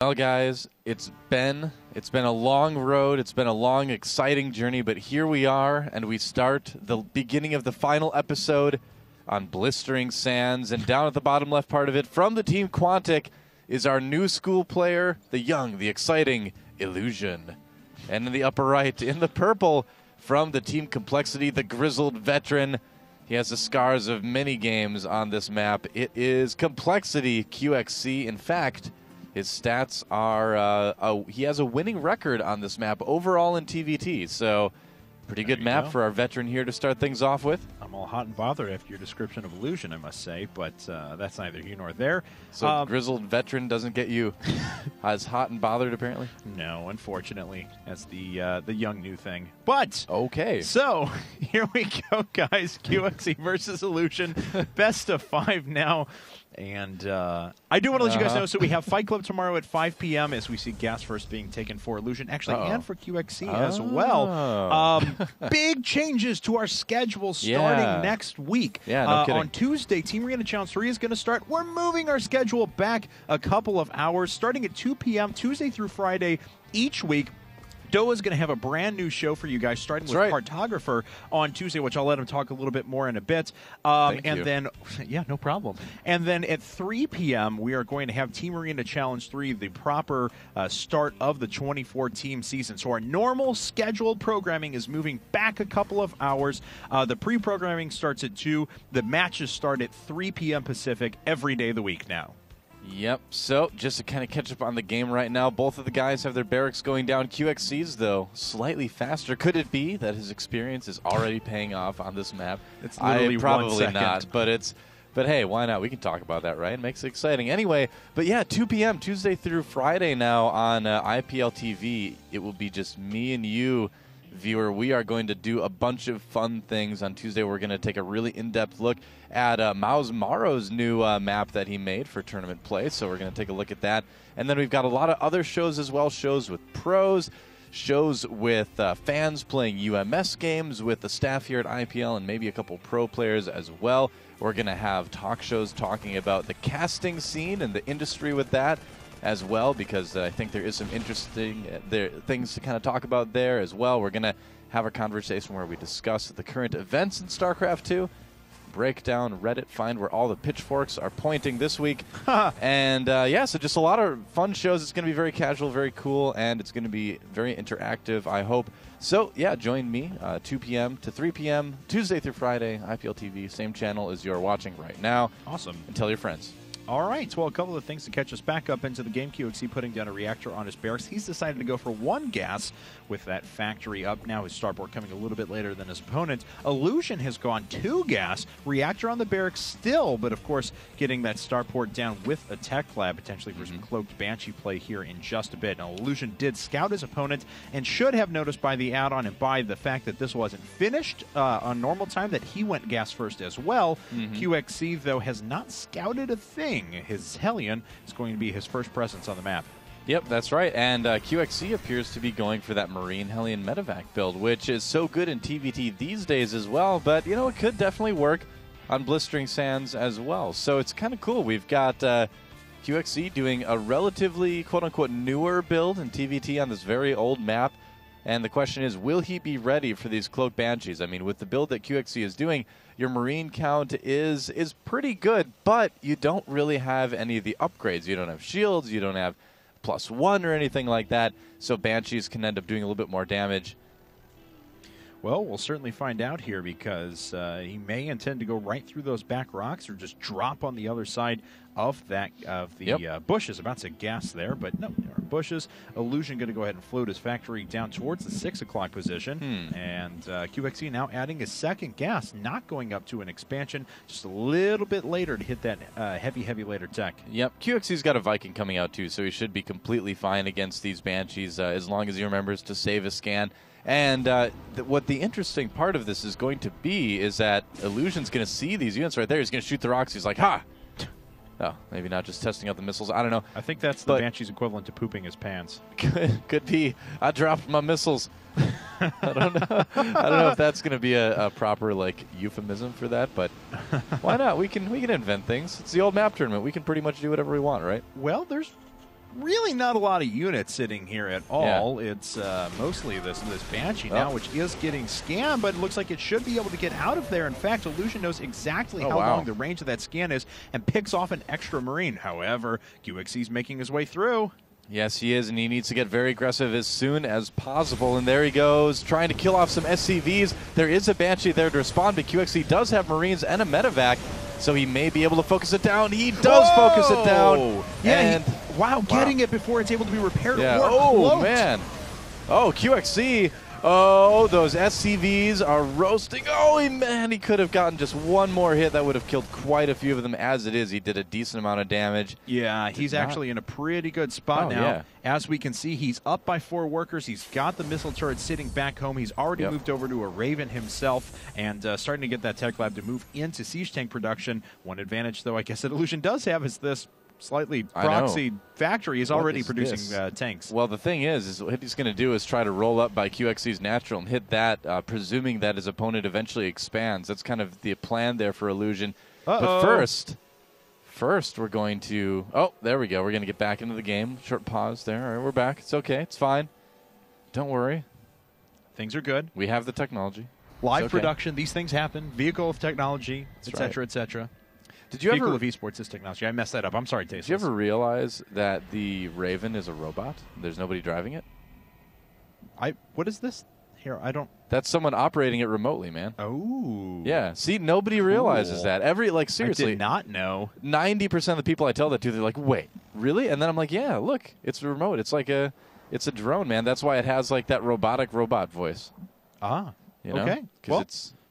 Well, guys, it's been a long road. It's been a long, exciting journey, but here we are, and we start the beginning of the final episode on Blistering Sands. And down at the bottom left part of it, from the team Quantic, is our new school player, the young, the exciting Illusion. And in the upper right, in the purple, from the team Complexity, the grizzled veteran. He has the scars of many games on this map. It is Complexity QXC. In fact, his stats are, he has a winning record on this map overall in TVT. So, pretty good map for our veteran here to start things off with. I'm all hot and bothered after your description of Illusion, I must say, but that's neither here nor there. So, grizzled veteran doesn't get you as hot and bothered, apparently? No, unfortunately. That's the young new thing. But, okay. So, here we go, guys. QXC versus Illusion. Best of 5 now. And I do want to let you guys know, so we have Fight Club tomorrow at 5 p.m. as we see Gas first being taken for Illusion, actually, and for QXC as well. Big changes to our schedule starting next week. Yeah, no kidding. On Tuesday, Team Arena Challenge 3 is going to start. We're moving our schedule back a couple of hours, starting at 2 p.m. Tuesday through Friday each week. Doa is going to have a brand new show for you guys, starting with Cartographer on Tuesday, which I'll let him talk a little bit more in a bit. Thank you. Then, yeah, no problem. And then at 3 p.m., we are going to have Team Arena Challenge 3, the proper start of the 24-team season. So our normal scheduled programming is moving back a couple of hours. The pre-programming starts at 2. The matches start at 3 p.m. Pacific every day of the week now. Yep, so just to kind of catch up on the game right now, both of the guys have their barracks going down. QXC's, though, slightly faster. Could it be that his experience is already paying off on this map? It's literally probably 1 second. Not, but hey, why not? We can talk about that, right? It makes it exciting. Anyway, but yeah, 2 p.m. Tuesday through Friday now on IPL TV. It will be just me and you, viewer. We are going to do a bunch of fun things on Tuesday. We're going to take a really in-depth look at Mao's Maro's new map that he made for tournament play. So we're going to take a look at that. And then we've got a lot of other shows as well, shows with pros, shows with fans playing UMS games with the staff here at IPL, and maybe a couple pro players as well. We're going to have talk shows talking about the casting scene and the industry with that as well, because I think there is some interesting things to kind of talk about there as well. We're going to have a conversation where we discuss the current events in StarCraft 2, break down Reddit, find where all the pitchforks are pointing this week. And yeah, so just a lot of fun shows. It's going to be very casual, very cool, and it's going to be very interactive, I hope. So yeah, join me 2 p.m. to 3 p.m. Tuesday through Friday, IPL TV, same channel as you're watching right now. Awesome. And tell your friends. All right, well, a couple of things to catch us back up into the game. QXC putting down a reactor on his barracks. He's decided to go for 1 gas with that factory up now. His starboard coming a little bit later than his opponent. Illusion has gone 2 gas. Reactor on the barracks still, but of course getting that starport down with a tech lab, potentially for some cloaked Banshee play here in just a bit. Now, Illusion did scout his opponent and should have noticed by the add-on and by the fact that this wasn't finished on normal time that he went gas first as well. QXC, though, has not scouted a thing. His Hellion is going to be his first presence on the map. Yep, that's right. And QXC appears to be going for that Marine Hellion Medevac build, which is so good in TVT these days as well. But, you know, it could definitely work on Blistering Sands as well. So it's kind of cool. We've got QXC doing a relatively, quote-unquote, newer build in TVT on this very old map. And the question is, will he be ready for these Cloak Banshees? I mean, with the build that QXC is doing, your Marine count is pretty good, but you don't really have any of the upgrades. You don't have shields, you don't have +1 or anything like that, so Banshees can end up doing a little bit more damage. Well, we'll certainly find out here, because he may intend to go right through those back rocks or just drop on the other side of the bushes. About to gas there, but no, there are bushes. Illusion going to go ahead and float his factory down towards the 6 o'clock position. And QXC now adding a second gas, not going up to an expansion, just a little bit later to hit that heavy later tech. Yep, QXC's got a Viking coming out too, so he should be completely fine against these Banshees as long as he remembers to save a scan. And what the interesting part of this is going to be is that Illusion's going to see these units right there. He's going to shoot the rocks. He's like, ha! Oh, maybe not just testing out the missiles. I don't know. I think that's the Banshee's equivalent to pooping his pants. Could be. I dropped my missiles. I don't know. I don't know if that's going to be a proper euphemism for that, but why not? We can invent things. It's the old map tournament. We can pretty much do whatever we want, right? Well, there's really not a lot of units sitting here at all. Yeah. It's mostly this Banshee now, which is getting scanned, but it looks like it should be able to get out of there. In fact, Illusion knows exactly how long the range of that scan is and picks off an extra Marine. However, QXC's making his way through. Yes, he is, and he needs to get very aggressive as soon as possible. And there he goes, trying to kill off some SCVs. There is a Banshee there to respond, but QXC does have Marines and a medevac, so he may be able to focus it down. He does focus it down. Yeah, getting it before it's able to be repaired. Yeah. Oh, man. Oh, QXC. Oh, those SCVs are roasting. Oh, he could have gotten just one more hit. That would have killed quite a few of them. As it is, he did a decent amount of damage. Yeah, he's actually in a pretty good spot now. Yeah. As we can see, he's up by 4 workers. He's got the missile turret sitting back home. He's already moved over to a Raven himself and starting to get that tech lab to move into siege tank production. One advantage, though, I guess that Illusion does have is this slightly proxy factory is already producing tanks. Well, the thing is what he's going to do is try to roll up by QXC's natural and hit that, presuming that his opponent eventually expands. That's kind of the plan there for Illusion. But first we're going to... Oh, there we go. We're going to get back into the game. Short pause there. All right, we're back. It's okay. It's fine. Don't worry. Things are good. We have the technology. Live production. These things happen. Vehicle of technology, etc., etc. Did you ever... Vehicle of esports is technology. I messed that up. I'm sorry, Tasteless. Did you ever realize that the Raven is a robot? There's nobody driving it? What is this? Here, I don't... That's someone operating it remotely, man. Oh. Yeah. See, nobody realizes that. Seriously. I did not know. 90% of the people I tell that to, they're like, wait, really? And then I'm like, yeah, look, it's remote. It's like it's a drone, man. That's why it has like that robotic robot voice. Ah. You know? Okay. Well,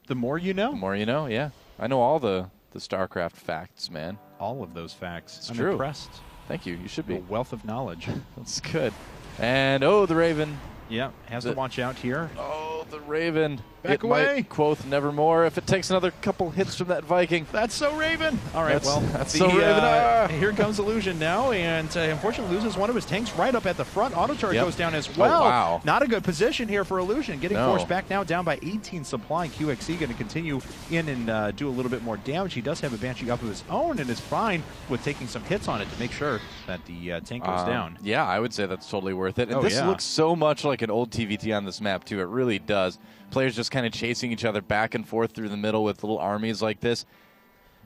the more you know. The more you know, yeah. I know all the StarCraft facts, man. All of those facts. I'm true. Impressed. Thank you. You should be. A wealth of knowledge. That's good. And, the Raven. Yeah, has to watch out here. Oh, the Raven. Back away. Quoth nevermore if it takes another couple hits from that Viking. That's so Raven. All right, that's so Raven. Here comes Illusion now, and unfortunately loses one of his tanks right up at the front. Auto turret goes down as well. Oh, wow. Not a good position here for Illusion. Getting forced back now, down by 18 supply. QXC going to continue in and do a little bit more damage. He does have a Banshee up of his own and is fine with taking some hits on it to make sure that the tank goes down. Yeah, I would say that's totally worth it. And this looks so much like an old TVT on this map, too. It really does. Players just kind of chasing each other back and forth through the middle with little armies like this.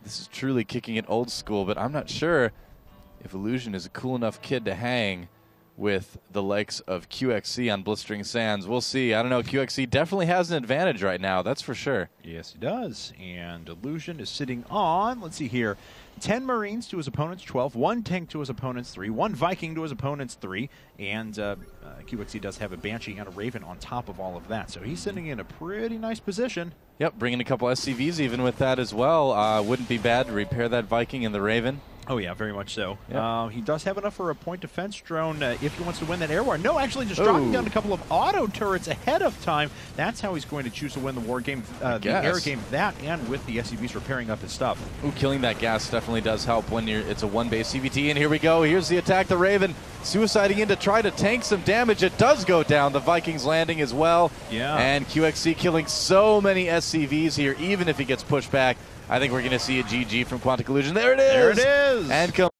This is truly kicking it old school, but I'm not sure if Illusion is a cool enough kid to hang with the likes of QXC on Blistering Sands. We'll see. I don't know. QXC definitely has an advantage right now. That's for sure. Yes, he does. And Illusion is sitting on, let's see here, 10 Marines to his opponent's 12, 1 tank to his opponent's 3, 1 Viking to his opponent's 3, and QXC does have a Banshee and a Raven on top of all of that. So he's sitting in a pretty nice position. Yep, bringing a couple SCVs even with that as well. Wouldn't be bad to repair that Viking and the Raven. Oh, yeah, very much so. Yep. He does have enough for a point defense drone if he wants to win that air war. No, actually just dropping down a couple of auto turrets ahead of time. That's how he's going to choose to win the war game, the air game. That and with the SCVs repairing up his stuff. Ooh, killing that gas definitely does help when it's a one-base CVT. And here we go. Here's the attack. The Raven suiciding in to try to tank some damage. It does go down. The Vikings landing as well. Yeah. And QXC killing so many SCVs here, even if he gets pushed back. I think we're going to see a GG from Quantic Illusion. There it is. There it is. And